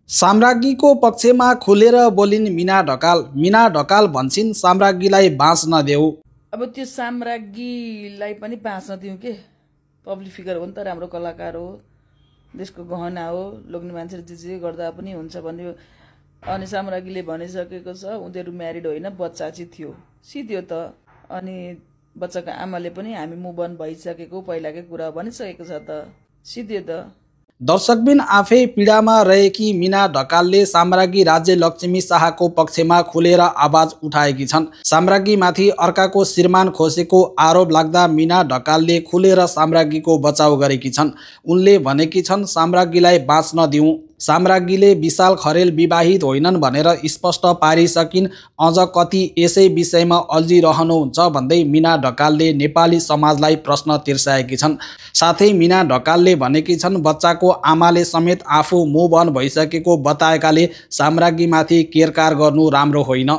साम्राज्ञीको पक्षमा खुलेर बोलिन् मीना ढकाल। मीना ढकाल भन्छन् साम्राज्ञीलाई बाँच नदेऊ। अब त्यो साम्राज्ञीलाई पनि बाँच्न दिउँ के, पब्लिक फिगर हो नि त, राम्रो कलाकार हो, देशको गहना हो, लोग्ने मान्छेले जे गर्दा पनि हुन्छ भन्यो। अनि साम्राज्ञीले भनिसकेको छ उनीहरू म्यारिड होइन, बच्चा चाहिँ थियो, सिध्यो त। अनि बच्चाको आमाले पनि हामी मुभ अन भइसकेको पहिलाकै कुरा भनिसकेको छ त, सिध्यो त। दर्शकबिन आफै पीडामा रहेकी मीना ढकालले साम्राज्ञी राज्य लक्ष्मी शाहको पक्षमा खुलेर आवाज उठाएकी छन्। साम्राज्ञीमाथि अर्काको श्रीमान खोसेको आरोप लाग्दा मीना ढकालले खुलेर साम्राज्ञीको बचाउ गरेकी छन्। उनले भनेकी छन् साम्राज्ञीलाई बाँच्न दिउँ। साम्राज्ञीले विशाल खरेल विवाहित होइनन् भनेर स्पष्ट पारिसकिन्। अझ कति यसै विषयमा अल्झिरहनुहुन्छ भन्दै मीना ढकालले नेपाली समाजलाई प्रश्न तिर्साएकी छन्। साथै मीना ढकालले भनेकी छन् बच्चाको आमाले समेत आफू मुभ अन भइसकेको बताएकाले साम्राज्ञीमाथि केरकार गर्नु राम्रो होइन।